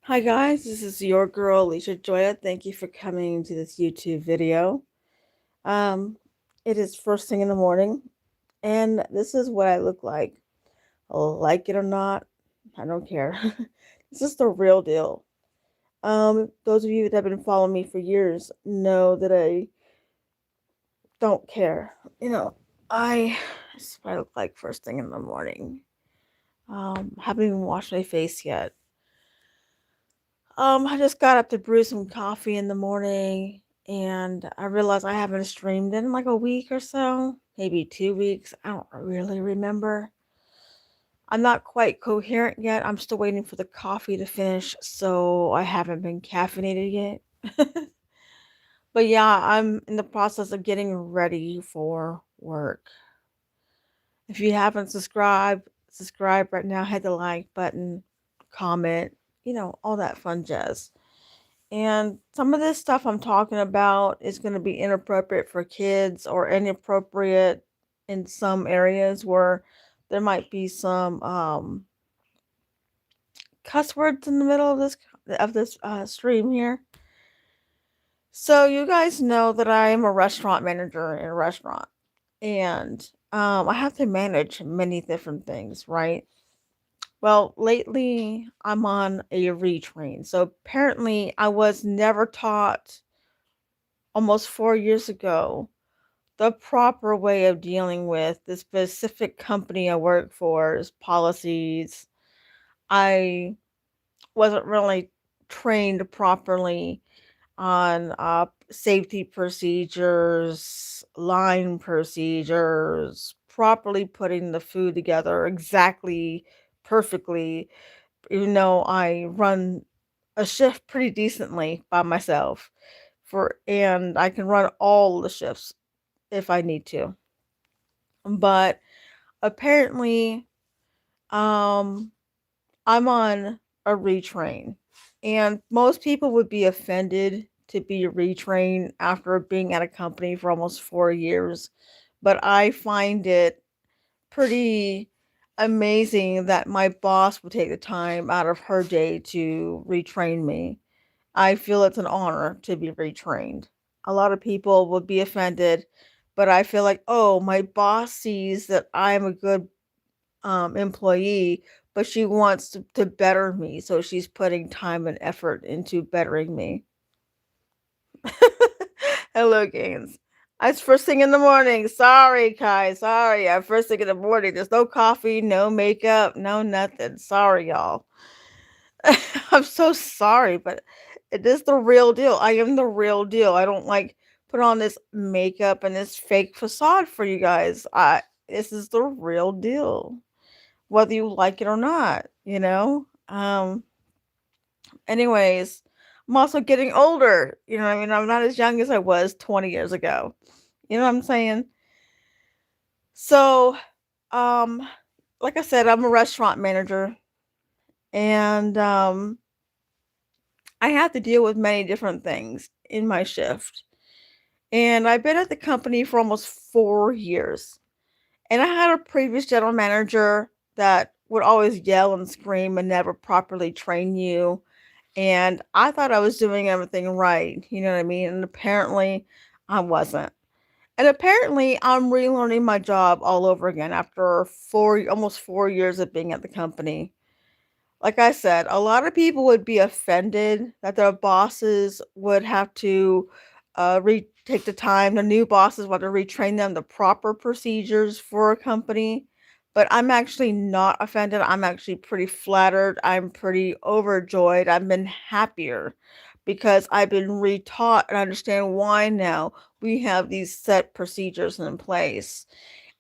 Hi guys, this is your girl Lishajoya. Thank you for coming to this YouTube video. Um, it is first thing in the morning, and this is what I look like. Like it or not, I don't care. This is the real deal. Those of you that have been following me for years know that I don't care. This is what I look like first thing in the morning. Haven't even washed my face yet. I just got up to brew some coffee in the morning and I realized I haven't streamed in like a week or so, maybe 2 weeks. I don't really remember. I'm not quite coherent yet. I'm still waiting for the coffee to finish, so I haven't been caffeinated yet. But yeah, I'm in the process of getting ready for work. If you haven't subscribe right now, hit the like button, comment, all that fun jazz. And some of this stuff I'm talking about is going to be inappropriate for kids or inappropriate in some areas where there might be some cuss words in the middle of this stream here. So you guys know that I am a restaurant manager in a restaurant, and I have to manage many different things, right? Well, lately I'm on a retrain. So apparently I was never taught almost 4 years ago the proper way of dealing with the specific company I work for's policies. I wasn't really trained properly on safety procedures, line procedures, properly putting the food together exactly perfectly, even though I run a shift pretty decently by myself and I can run all the shifts if I need to. But apparently, um, I'm on a retrain, and most people would be offended to be retrained after being at a company for almost 4 years. But I find it pretty amazing that my boss would take the time out of her day to retrain me. I feel it's an honor to be retrained. A lot of people would be offended, but I feel like, oh, my boss sees that I'm a good employee, but she wants to better me, so she's putting time and effort into bettering me. Hello, Gaines. It's first thing in the morning. Sorry, Kai. Sorry. I'm first thing in the morning. There's no coffee, no makeup, no nothing. Sorry, y'all. I'm so sorry, but it is the real deal. I am the real deal. I don't like put on this makeup and this fake facade for you guys. This is the real deal. Whether you like it or not, you know? Anyways, I'm also getting older. You know what I mean? I'm not as young as I was 20 years ago. You know what I'm saying? So, um, like I said, I'm a restaurant manager and I have to deal with many different things in my shift. And I've been at the company for almost 4 years. And I had a previous general manager that would always yell and scream and never properly train you. And I thought I was doing everything right. You know what I mean? And apparently I wasn't. And apparently I'm relearning my job all over again after almost 4 years of being at the company. Like I said, a lot of people would be offended that their bosses would have to take the time, the new bosses want to retrain them the proper procedures for a company. But I'm actually not offended. I'm actually pretty flattered. I'm pretty overjoyed. I've been happier because I've been retaught and understand why now we have these set procedures in place.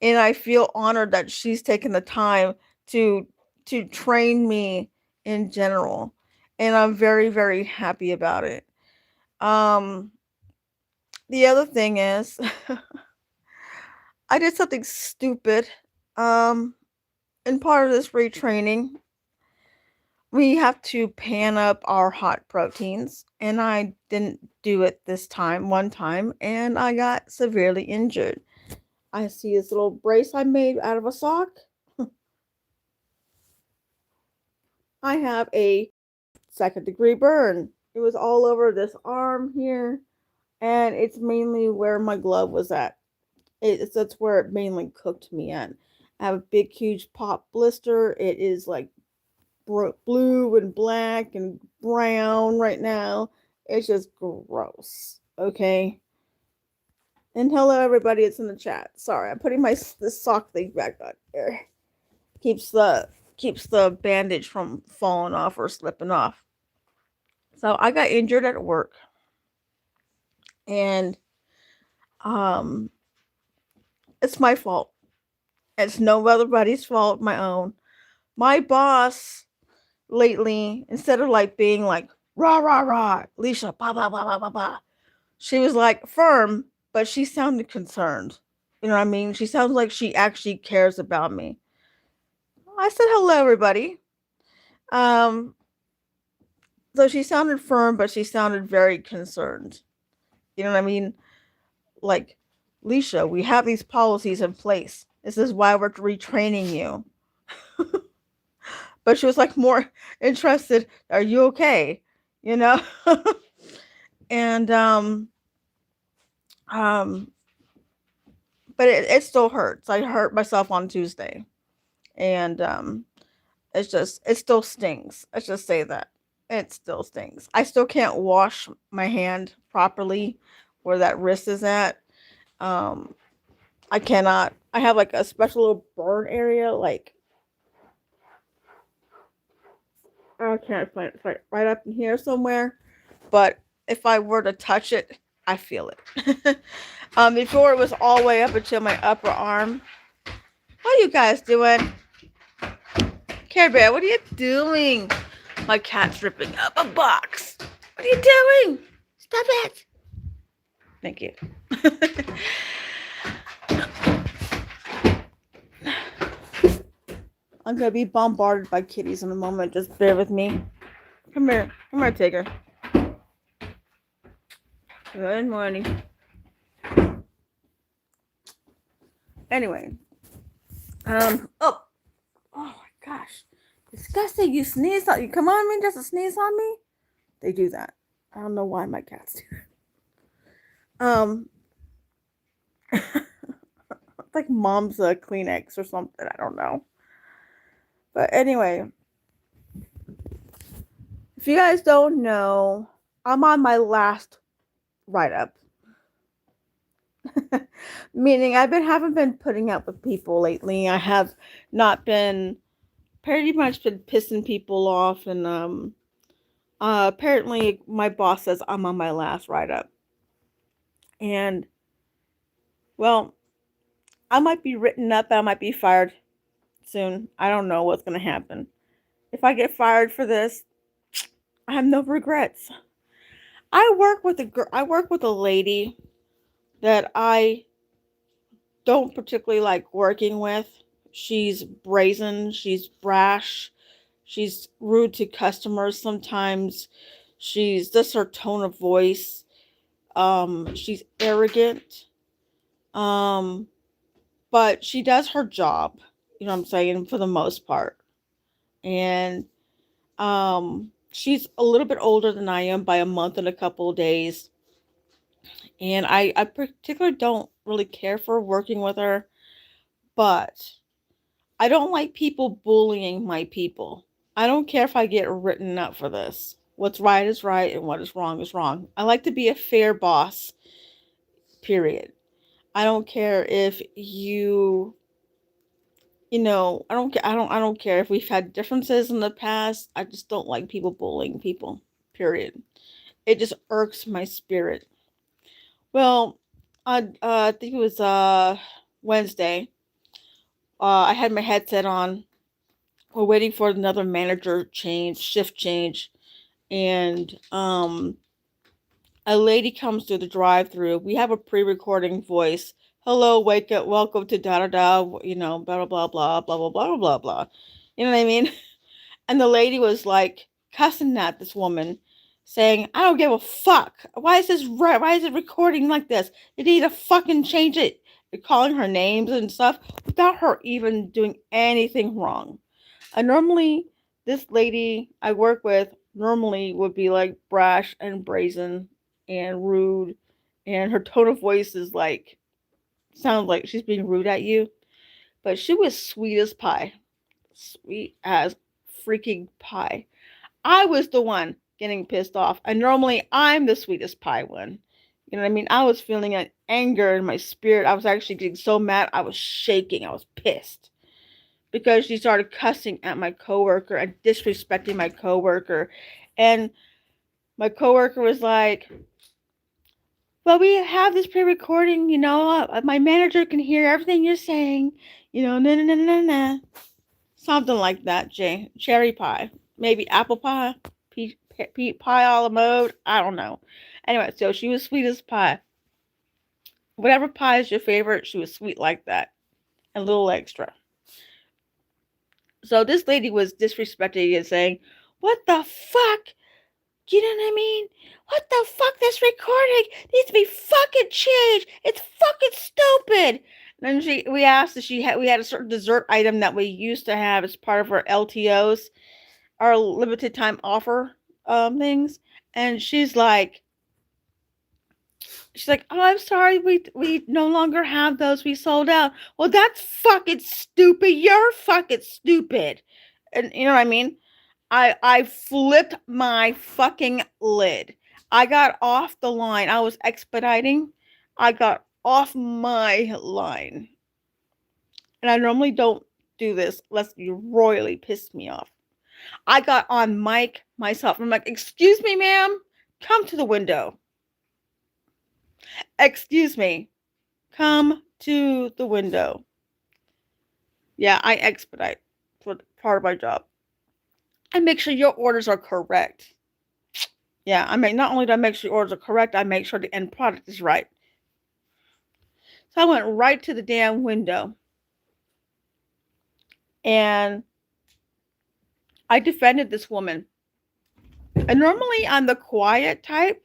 And I feel honored that she's taken the time to train me in general, and I'm very, very happy about it. Um, the other thing is I did something stupid. Um, in part of this retraining, we have to pan up our hot proteins, and I didn't do it this time, one time, and I got severely injured. I see this little brace I made out of a sock. I have a second-degree burn. It was all over this arm here, and it's mainly where my glove was at. That's where it mainly cooked me at. I have a big, huge pop blister. It is like blue and black and brown right now. It's just gross. Okay. And hello, everybody. It's in the chat. Sorry, I'm putting this sock thing back on here. Keeps the bandage from falling off or slipping off. So I got injured at work, and it's my fault. It's nobody's fault, my own. My boss lately, instead of like being like rah rah rah, Lisha, blah blah blah blah blah blah, she was like firm, but she sounded concerned. You know what I mean? She sounds like she actually cares about me. I said hello, everybody. Um, so she sounded firm, but she sounded very concerned. You know what I mean? Like, Lisha, we have these policies in place. This is why we're retraining you. But she was like more interested. Are you okay? You know? And um but it still hurts. I hurt myself on Tuesday. And it still stings. Let's just say that. It still stings. I still can't wash my hand properly where that wrist is at. Um I cannot. I have like a special little burn area, like I can't find it. It's like right up in here somewhere. But if I were to touch it, I feel it. Before it was all the way up until my upper arm. What are you guys doing? Care Bear, what are you doing? My cat's ripping up a box. What are you doing? Stop it. Thank you. I'm going to be bombarded by kitties in a moment. Just bear with me. Come here. Come here, Tigger. Good morning. Anyway. Oh my gosh. Disgusting. You sneeze on you come on me just to sneeze on me? They do that. I don't know why my cats do that. It's like mom's Kleenex or something. I don't know. But anyway, if you guys don't know, I'm on my last write-up. Meaning haven't been putting up with people lately. I have not been pretty much been pissing people off, and apparently my boss says I'm on my last write-up. And well, I might be written up, I might be fired soon. I don't know what's going to happen. If I get fired for this, I have no regrets. I work with a lady that I don't particularly like working with. She's brazen, she's brash, she's rude to customers sometimes. She's just her tone of voice. She's arrogant. But she does her job, you know what I'm saying, for the most part. And she's a little bit older than I am by a month and a couple of days. And I particularly don't really care for working with her, but I don't like people bullying my people. I don't care if I get written up for this. What's right is right and what is wrong is wrong. I like to be a fair boss, period. I don't care if I don't care if we've had differences in the past. I just don't like people bullying people, period. It just irks my spirit. Well, I think it was Wednesday. I had my headset on. We're waiting for another shift change, and a lady comes through the drive-through. We have a pre-recording voice. Hello, wake up, welcome to da da da. Blah blah blah blah blah blah blah blah blah. You know what I mean? And the lady was like cussing at this woman, saying, "I don't give a fuck. Why is this right? Why is it recording like this? You need to fucking change it." You're calling her names and stuff without her even doing anything wrong. Normally, this lady I work with, normally would be like brash and brazen and rude, and her tone of voice is like sounds like she's being rude at you. But she was sweet as pie, sweet as freaking pie. I was the one getting pissed off, and normally I'm the sweetest pie one. You know what I mean? I was feeling an anger in my spirit. I was actually getting so mad. I was shaking. I was pissed because she started cussing at my coworker and disrespecting my coworker. And my coworker was like, "Well, we have this pre-recording, my manager can hear everything you're saying, na na na na na." Something like that, cherry pie. Maybe apple pie, pie a la mode. I don't know. Anyway, so she was sweet as pie. Whatever pie is your favorite, she was sweet like that. And a little extra. So this lady was disrespecting and saying, "What the fuck? You know what I mean? What the fuck? This recording needs to be fucking changed. It's fucking stupid." And then we asked if we had a certain dessert item that we used to have as part of our LTOs, our limited time offer things, and she's like, "Oh, I'm sorry, we no longer have those. We sold out." Well, that's fucking stupid. You're fucking stupid. And you know what I mean? I flipped my fucking lid. I got off the line. I was expediting. I got off my line. And I normally don't do this unless you royally piss me off. I got on mic myself. I'm like, "Excuse me, ma'am. Come to the window. Excuse me. Come to the window." Yeah, I expedite for part of my job. I make sure your orders are correct. Yeah, not only do I make sure your orders are correct, I make sure the end product is right. So I went right to the damn window. And I defended this woman. And normally I'm the quiet type.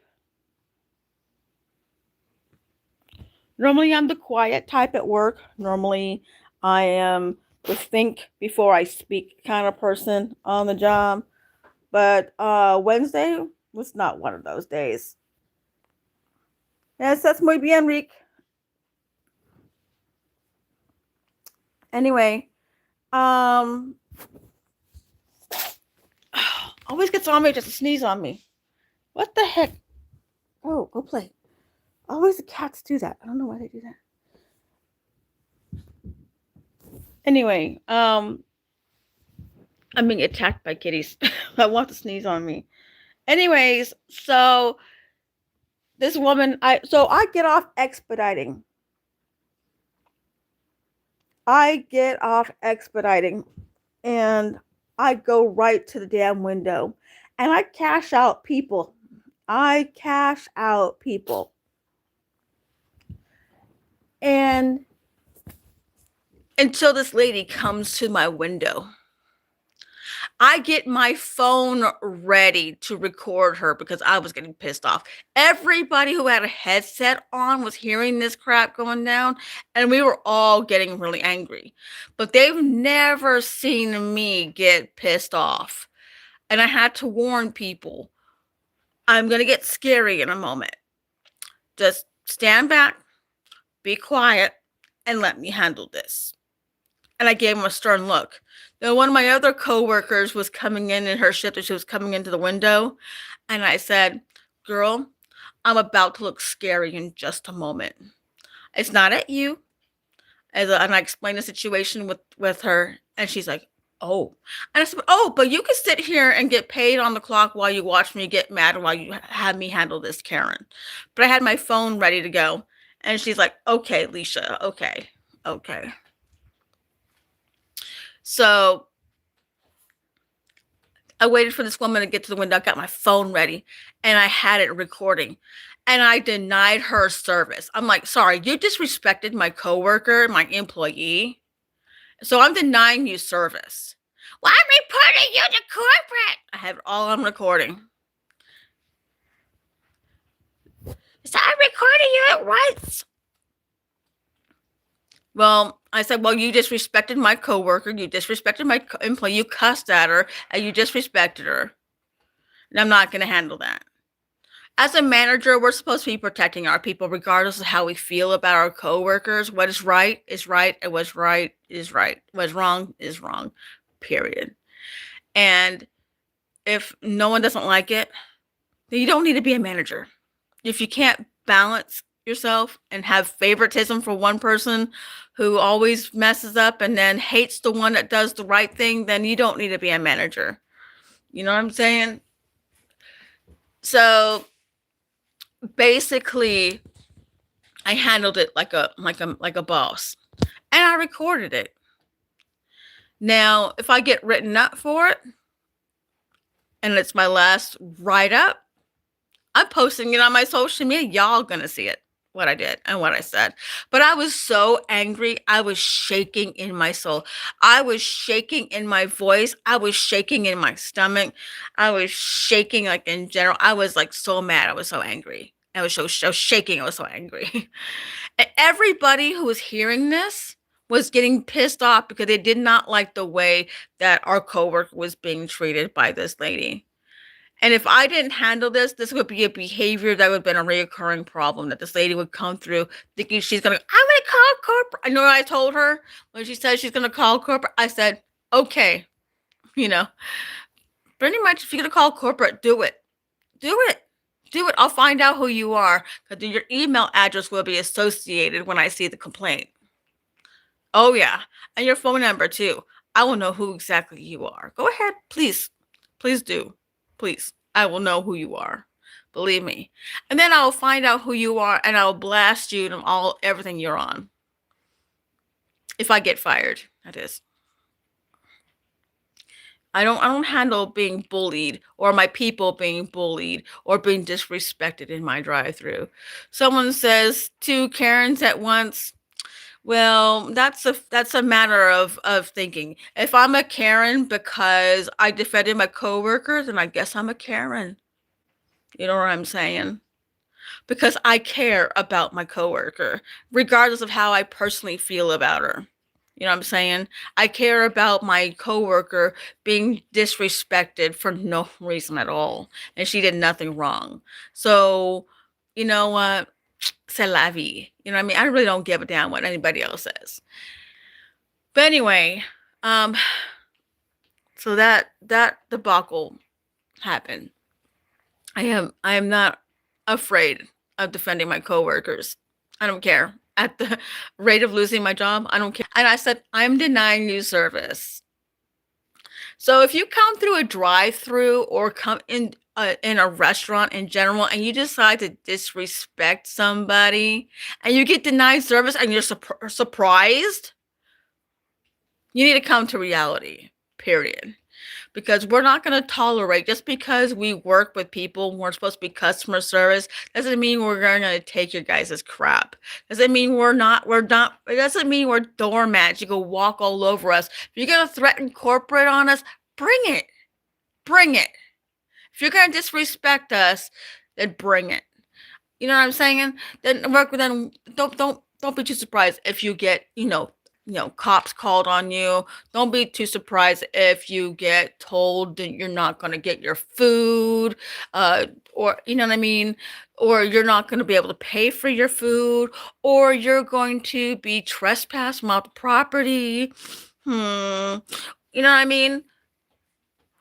At work. Normally I am the think before I speak kind of person on the job. But Wednesday was not one of those days. Yes, that's muy bien, Rick. Anyway, always gets on me just to sneeze on me. What the heck? Oh, go play. Always the cats do that. I don't know why they do that. Anyway, I'm being attacked by kitties. I want to sneeze on me. Anyways, so this woman, I get off expediting. And I go right to the damn window. And I cash out people. And until this lady comes to my window, I get my phone ready to record her because I was getting pissed off. Everybody who had a headset on was hearing this crap going down, and we were all getting really angry. But they've never seen me get pissed off. And I had to warn people, I'm going to get scary in a moment. Just stand back, be quiet, and let me handle this. And I gave him a stern look. Then one of my other coworkers was coming in her shift, and she was coming into the window. And I said, "Girl, I'm about to look scary in just a moment. It's not at you." And I explained the situation with her. And she's like, "Oh." And I said, "Oh, but you can sit here and get paid on the clock while you watch me get mad while you have me handle this, Karen." But I had my phone ready to go. And she's like, "Okay, Lisha, okay. So I waited for this woman to get to the window. I got my phone ready, and I had it recording. And I denied her service. I'm like, "Sorry, you disrespected my coworker, my employee. So I'm denying you service." "Well, I'm reporting you to corporate." I have it all on recording. So I'm recording you at once. Well, I said, "Well, you disrespected my coworker, you disrespected my employee, you cussed at her, and you disrespected her." And I'm not going to handle that. As a manager, we're supposed to be protecting our people regardless of how we feel about our coworkers. What is right is right, and what's right is right. What's wrong is wrong, period. And if no one doesn't like it, then you don't need to be a manager. If you can't balance yourself and have favoritism for one person who always messes up and then hates the one that does the right thing, then you don't need to be a manager. You know what I'm saying? So basically, I handled it like a boss, and I recorded it. Now, if I get written up for it, and it's my last write up, I'm posting it on my social media. Y'all gonna see it, what I did and what I said. But I was so angry. I was shaking in my soul. I was shaking in my voice. I was shaking in my stomach. I was shaking like in general. I was like so mad. I was so angry. I was so shaking. I was so angry. And everybody who was hearing this was getting pissed off because they did not like the way that our coworker was being treated by this lady. And if I didn't handle this, this would be a behavior that would have been a reoccurring problem that this lady would come through thinking I'm going to call corporate. I know what I told her when she said she's going to call corporate. I said, okay, you know, pretty much if you're going to call corporate, do it. Do it. Do it. I'll find out who you are because your email address will be associated when I see the complaint. Oh, yeah. And your phone number, too. I will know who exactly you are. Go ahead. Please. Please do. Please. I will know who you are. Believe me. And then I'll find out who you are and I'll blast you and everything you're on. If I get fired, that is. I don't handle being bullied or my people being bullied or being disrespected in my drive-through. Someone says 2 Karens at once. Well, that's a matter of thinking. If I'm a Karen because I defended my coworkers, then I guess I'm a Karen. You know what I'm saying? Because I care about my coworker, regardless of how I personally feel about her. You know what I'm saying? I care about my coworker being disrespected for no reason at all, and she did nothing wrong. So, you know what? C'est la vie. You know what I mean? I really don't give a damn what anybody else says. But anyway, so that debacle happened. I am not afraid of defending my coworkers. I don't care. At the rate of losing my job, I don't care. And I said, I'm denying you service. So if you come through a drive-through or come in a restaurant in general and you decide to disrespect somebody and you get denied service and you're surprised, you need to come to reality, period. Because we're not going to tolerate, just because we work with people, we're supposed to be customer service, doesn't mean we're going to take your guys' crap. Doesn't mean it doesn't mean we're doormats. You go walk all over us. If you're going to threaten corporate on us, bring it. Bring it. If you're going to disrespect us, then bring it. You know what I'm saying? Then don't be too surprised if you get, cops called on you. Don't be too surprised if you get told that you're not going to get your food, or, you know what I mean? Or you're not going to be able to pay for your food, or you're going to be trespassed from the property. You know what I mean?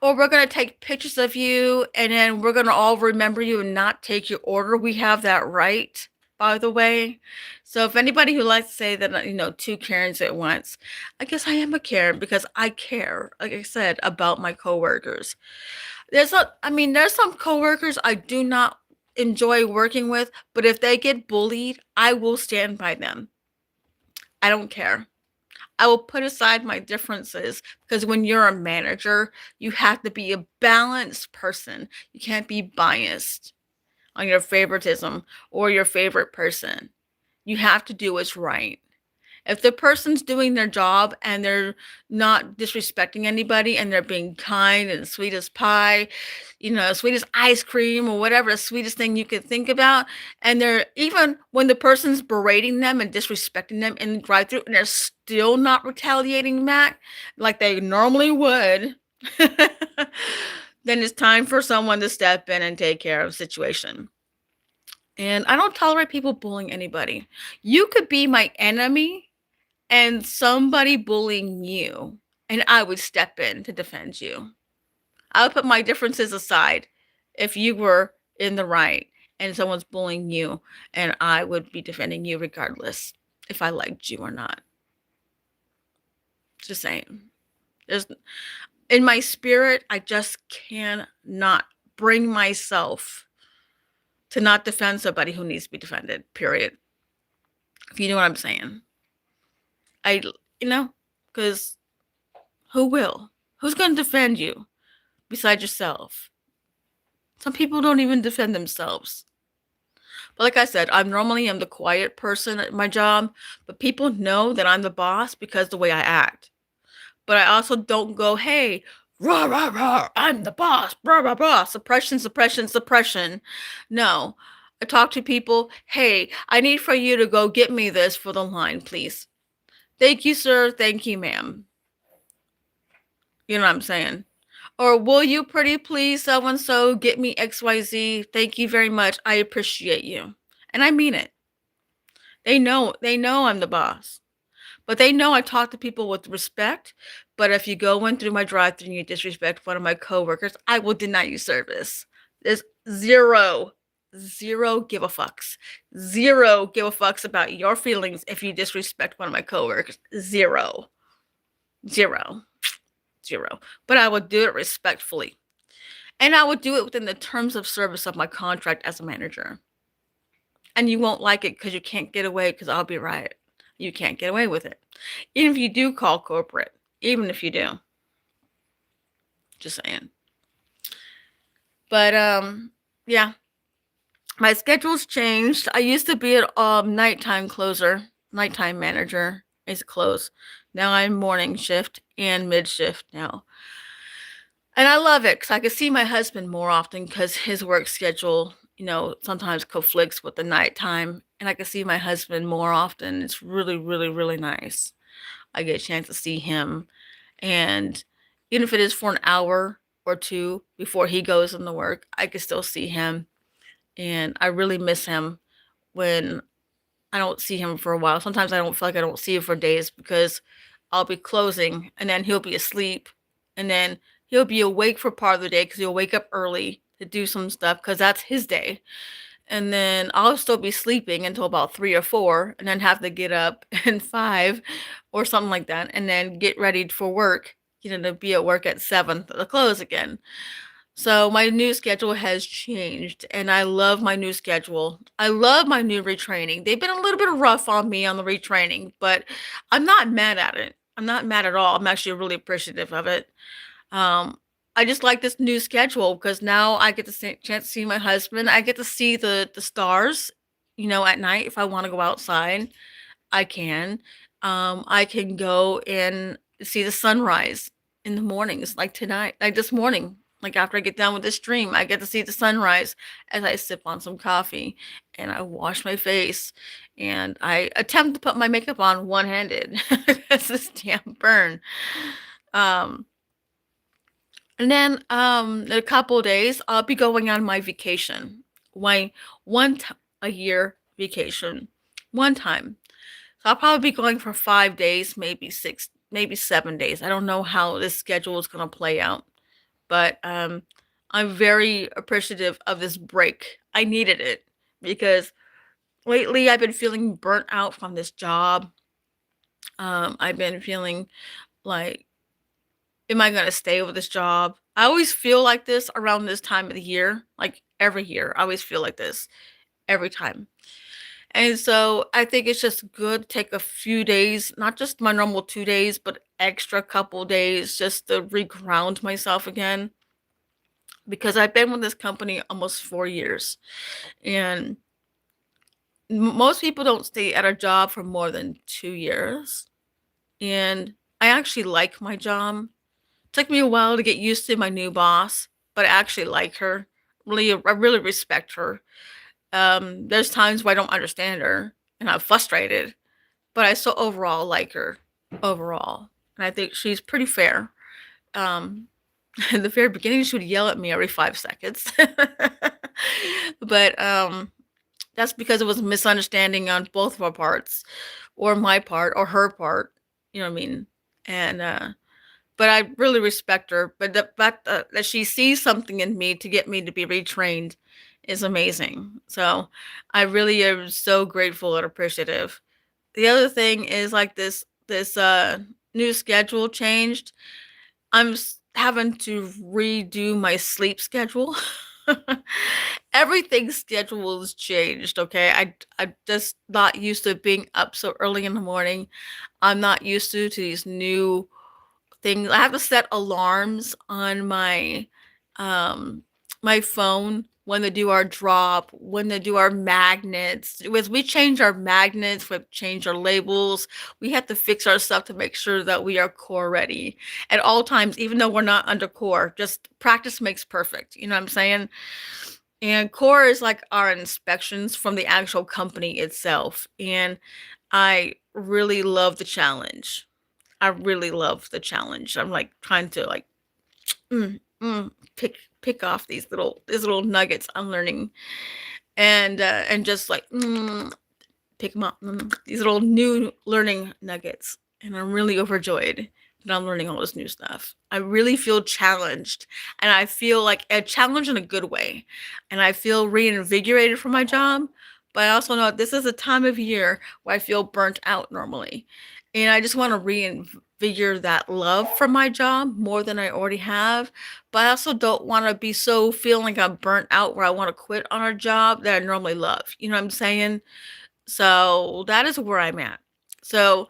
Or we're going to take pictures of you and then we're going to all remember you and not take your order. We have that right, by the way. So if anybody who likes to say that, 2 Karens at once, I guess I am a Karen because I care, like I said, about my coworkers. There's some coworkers I do not enjoy working with, but if they get bullied, I will stand by them. I don't care. I will put aside my differences because when you're a manager, you have to be a balanced person. You can't be biased on your favoritism or your favorite person. You have to do what's right. If the person's doing their job and they're not disrespecting anybody and they're being kind and sweet as pie, sweet as ice cream or whatever, the sweetest thing you could think about, and they're, even when the person's berating them and disrespecting them in the drive-thru and they're still not retaliating back like they normally would, then it's time for someone to step in and take care of the situation. And I don't tolerate people bullying anybody. You could be my enemy and somebody bullying you, and I would step in to defend you. I would put my differences aside if you were in the right and someone's bullying you, and I would be defending you regardless if I liked you or not. Just saying. There's in my spirit, I just cannot bring myself to not defend somebody who needs to be defended, period. If you know what I'm saying. I, because who will? Who's going to defend you besides yourself? Some people don't even defend themselves. But like I said, I normally am the quiet person at my job, but people know that I'm the boss because the way I act. But I also don't go, hey, rah, rah, rah, I'm the boss, rah, rah, rah, suppression, suppression, suppression. No. I talk to people, hey, I need for you to go get me this for the line, please. Thank you, sir. Thank you, ma'am. You know what I'm saying? Or will you pretty please so-and-so get me XYZ? Thank you very much. I appreciate you. And I mean it. They know I'm the boss. But they know I talk to people with respect. But if you go in through my drive-thru and you disrespect one of my coworkers, I will deny you service. There's zero give a fucks. Zero give a fucks about your feelings if you disrespect one of my coworkers. Zero. But I would do it respectfully. And I would do it within the terms of service of my contract as a manager. And you won't like it because you can't get away, because I'll be right. You can't get away with it. Even if you do call corporate. Even if you do. Just saying. But, yeah. My schedule's changed. I used to be a nighttime manager. I used to close. Now I'm morning shift and mid shift now. And I love it because I can see my husband more often because his work schedule, sometimes conflicts with the nighttime. And I can see my husband more often. It's really, really, really nice. I get a chance to see him. And even if it is for an hour or two before he goes into work, I can still see him. And I really miss him when I don't see him for a while. Sometimes I don't feel like I don't see him for days because I'll be closing and then he'll be asleep. And then he'll be awake for part of the day because he'll wake up early to do some stuff because that's his day. And then I'll still be sleeping until about 3 or 4 and then have to get up at 5 or something like that and then get ready for work, to be at work at 7 to close again. So my new schedule has changed and I love my new schedule. I love my new retraining. They've been a little bit rough on me on the retraining, but I'm not mad at it. I'm not mad at all. I'm actually really appreciative of it. I just like this new schedule because now I get the chance to see my husband. I get to see the stars, at night. If I want to go outside, I can. I can go and see the sunrise in the mornings, like tonight, like this morning. Like after I get done with this stream, I get to see the sunrise as I sip on some coffee and I wash my face and I attempt to put my makeup on one-handed because this damn burn. And then in a couple of days, I'll be going on my vacation. A year vacation. One time. So I'll probably be going for 5 days, maybe 6, maybe 7 days. I don't know how this schedule is going to play out. But I'm very appreciative of this break. I needed it because lately I've been feeling burnt out from this job. I've been feeling like, am I going to stay with this job? I always feel like this around this time of the year, like every year. I always feel like this every time. And so I think it's just good to take a few days, not just my normal 2 days, but extra couple days just to reground myself again. Because I've been with this company almost 4 years. And most people don't stay at a job for more than 2 years. And I actually like my job. It took me a while to get used to my new boss, but I actually like her. I really respect her. There's times where I don't understand her and I'm frustrated, but I still overall like her overall. And I think she's pretty fair. In the very beginning, she would yell at me every 5 seconds. But that's because it was a misunderstanding on both of our parts, or my part, or her part. You know what I mean? And but I really respect her. But the fact that she sees something in me to get me to be retrained is amazing. So I really am so grateful and appreciative. The other thing is like this new schedule changed. Having to redo my sleep schedule. Everything's schedule is changed, okay? I'm just not used to being up so early in the morning. I'm not used to these new things. I have to set alarms on um my phone when they do our drop, when they do our magnets. As we change our magnets, we change our labels. We have to fix our stuff to make sure that we are core ready at all times, even though we're not under core. Just practice makes perfect. You know what I'm saying? And core is like our inspections from the actual company itself. And I really love the challenge. I really love the challenge. I'm like trying to like mm, mm, pick off these little nuggets I'm learning, and just like pick them up. These little new learning nuggets, and I'm really overjoyed that I'm learning all this new stuff. I really feel challenged, and I feel like a challenge in a good way, and I feel reinvigorated for my job. But I also know this is a time of year where I feel burnt out normally, and I just want to reinvigorate that love for my job more than I already have. But I also don't want to be so feeling like I'm burnt out where I want to quit on a job that I normally love. You know what I'm saying? So that is where I'm at. So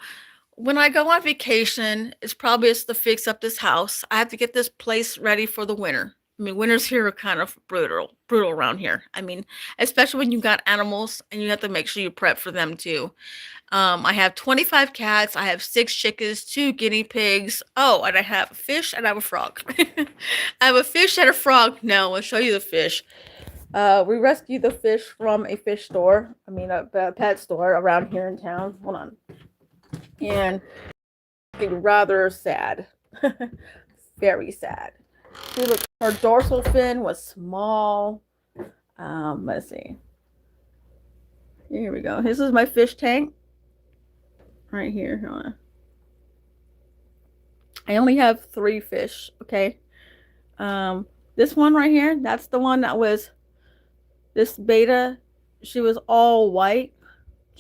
when I go on vacation, it's probably just to fix up this house. I have to get this place ready for the winter. I mean, winters here are kind of brutal around here. I mean, especially when you got animals and you have to make sure you prep for them too. I have 25 cats. I have 6 chickens, 2 guinea pigs. Oh, and I have a fish and I have a frog. I have a fish and a frog. No, I'll show you the fish. We rescued the fish from a fish store. I mean, a pet store around here in town. Hold on. And rather sad. Very sad. See, look, her dorsal fin was small. Let's see. Here we go. This is my fish tank. Right here. I only have 3 fish, okay? This one right here, that's the one that was this beta. She was all white.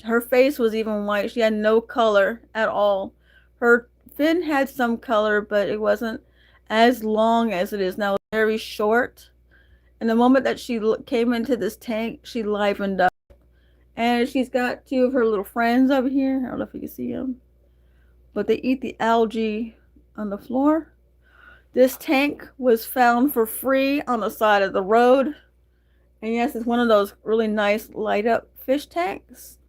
Her face was even white. She had no color at all. Her fin had some color, but it wasn't as long as it is now. Very short. And the moment that she came into this tank, she livened up. And she's got 2 of her little friends over here. I don't know if you can see them. But they eat the algae on the floor. This tank was found for free on the side of the road. And yes, it's one of those really nice light up fish tanks.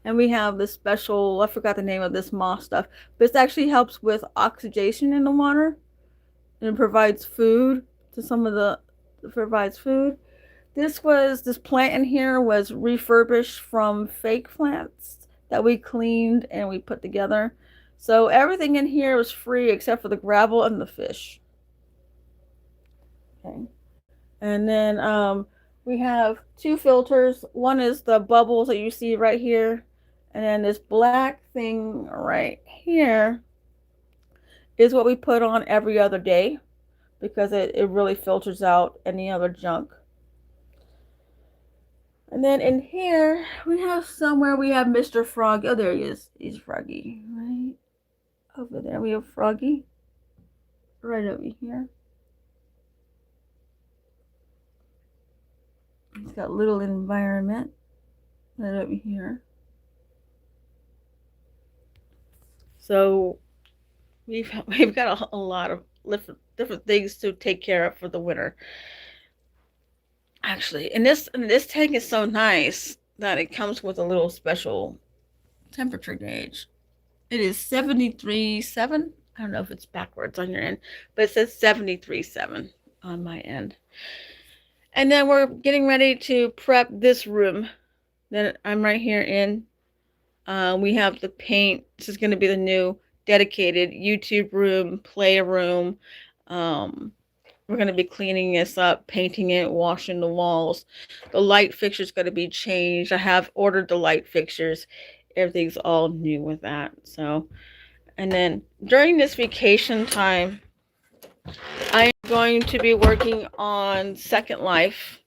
And we have this special, I forgot the name of this moss stuff, but it actually helps with oxygenation in the water. And it provides food to provides food. This plant in here was refurbished from fake plants that we cleaned and we put together. So everything in here was free except for the gravel and the fish. Okay. And then we have 2 filters. One is the bubbles that you see right here. And then this black thing right here is what we put on every other day because it really filters out any other junk. And then in here, we have Mr. Frog. Oh, there he is. He's Froggy, right? Over there, we have Froggy. Right over here. He's got little environment. Right over here. So we've got a lot of different things to take care of for the winter. Actually, and this tank is so nice that it comes with a little special temperature gauge. It is 73.7. I don't know if it's backwards on your end, but it says 73.7 on my end. And then we're getting ready to prep this room that I'm right here in. We have the paint. This is going to be the new dedicated YouTube room, play room. We're going to be cleaning this up, painting it, washing the walls. The light fixture's going to be changed. I have ordered the light fixtures. Everything's all new with that. So, and then during this vacation time, I am going to be working on Second Life.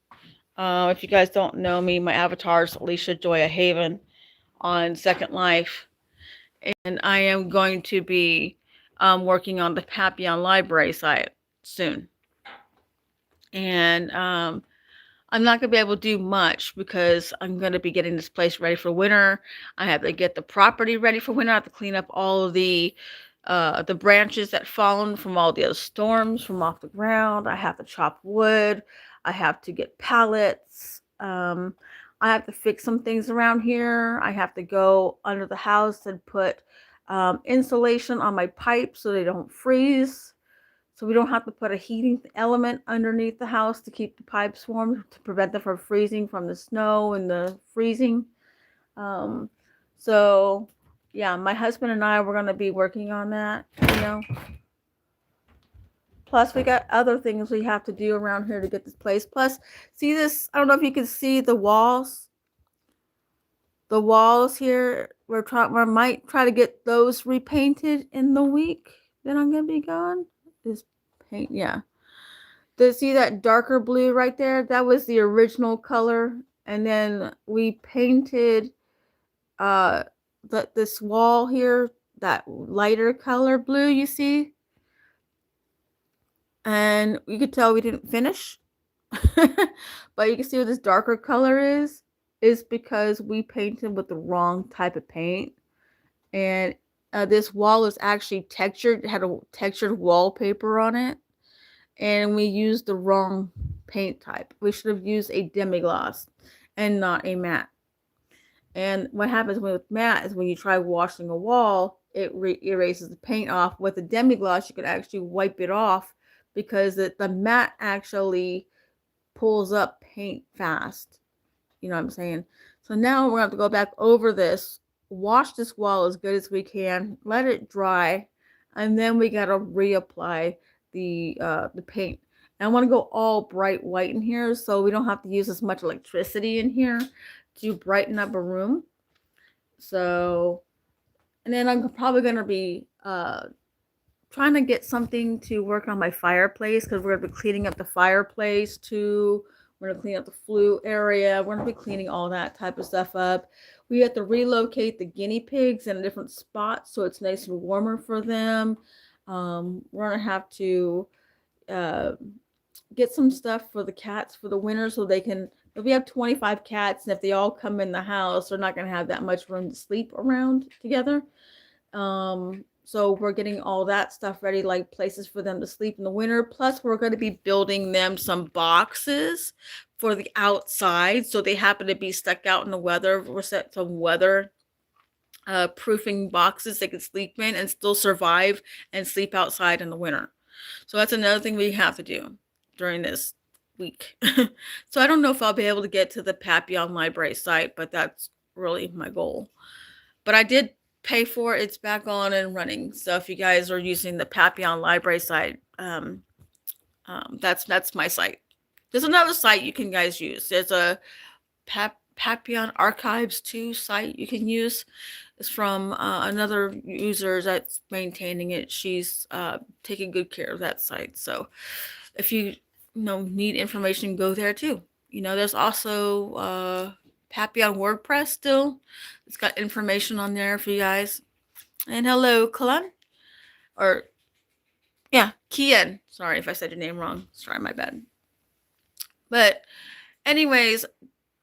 If you guys don't know me, my avatar is Lishajoya Haven on Second Life. And I am going to be working on the Papillon Library site soon. And I'm not going to be able to do much because I'm going to be getting this place ready for winter. I have to get the property ready for winter. I have to clean up all of the branches that fallen from all the other storms from off the ground. I have to chop wood. I have to get pallets. I have to fix some things around here. I have to go under the house and put insulation on my pipes so they don't freeze. So we don't have to put a heating element underneath the house to keep the pipes warm to prevent them from freezing from the snow and the freezing. Um, so yeah, my husband and I, we're going to be working on that, you know. Plus we got other things we have to do around here to get this place. Plus, see this, I don't know if you can see the walls. The walls here, we might try to get those repainted in the week that I'm going to be gone. This paint, yeah. To see that darker blue right there, that was the original color, and then we painted this wall here that lighter color blue, you see, and you could tell we didn't finish. But you can see what this darker color is because we painted with the wrong type of paint. And this wall is actually textured. It had a textured wallpaper on it, and we used the wrong paint type. We should have used a demi-gloss and not a matte. And what happens with matte is when you try washing a wall, it erases the paint off. With a demi-gloss, you can actually wipe it off because the matte actually pulls up paint fast. You know what I'm saying? So now we're going to have to go back over this, wash this wall as good as we can, let it dry, and then we got to reapply the paint. And I want to go all bright white in here so we don't have to use as much electricity in here to brighten up a room. So, and then I'm probably going to be trying to get something to work on my fireplace because we're going to be cleaning up the fireplace too. We're going to clean up the flue area. We're going to be cleaning all that type of stuff up. We have to relocate the guinea pigs in a different spot so it's nice and warmer for them. We're going to have to get some stuff for the cats for the winter so they can, if we have 25 cats and if they all come in the house, they're not going to have that much room to sleep around together. So we're getting all that stuff ready, like places for them to sleep in the winter. Plus, we're going to be building them some boxes for the outside. So they happen to be stuck out in the weather. We're set some weather proofing boxes they can sleep in and still survive and sleep outside in the winter. So that's another thing we have to do during this week. So I don't know if I'll be able to get to the Papillon Library site, but that's really my goal. But I did pay for it. It's back on and running. So if you guys are using the Papillon Library site, that's my site. There's another site you can guys use. There's a Papillon Archives 2 site you can use. It's from another user that's maintaining it. She's taking good care of that site. So if you need information, go there too. There's also Papillon WordPress still. It's got information on there for you guys. And hello, Kalan. Or, yeah, Kian. Sorry if I said your name wrong. Sorry, my bad. But anyways,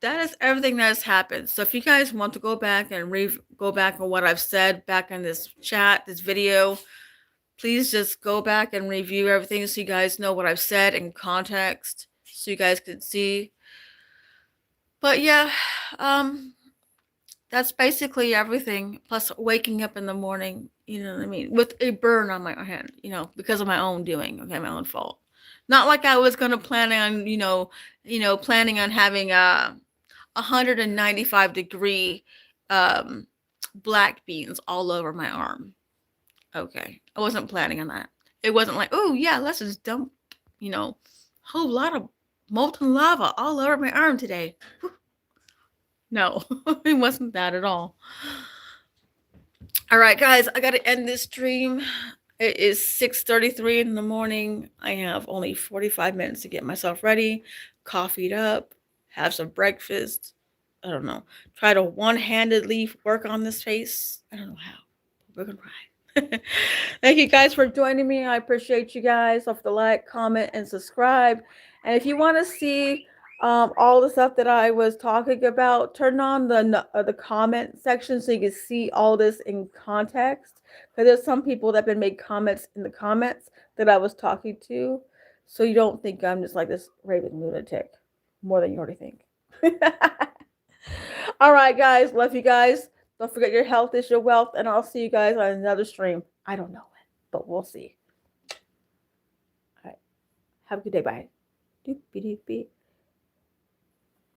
that is everything that has happened. So if you guys want to go back and go back on what I've said back in this chat, this video, please just go back and review everything so you guys know what I've said in context so you guys can see. But yeah, that's basically everything. Plus waking up in the morning, with a burn on my hand, because of my own doing, okay, my own fault. Not like I was gonna plan on, planning on having a 195-degree black beans all over my arm. Okay, I wasn't planning on that. It wasn't like, oh yeah, let's just dump, whole lot of molten lava all over my arm today. No, it wasn't that at all. All right, guys, I got to end this stream. It is 6:33 in the morning. I have only 45 minutes to get myself ready, coffeeed up, have some breakfast. I don't know. Try to one-handedly work on this face. I don't know how. We're going to try. Thank you guys for joining me. I appreciate you guys. Don't forget to like, comment, and subscribe. And if you want to see all the stuff that I was talking about, turn on the comment section so you can see all this in context. Because there's some people that have been made comments in the comments that I was talking to, so you don't think I'm just like this raving lunatic more than you already think. All right, guys, love you guys. Don't forget your health is your wealth, and I'll see you guys on another stream. I don't know when, but we'll see. All right, have a good day. Bye. Doopy doopy.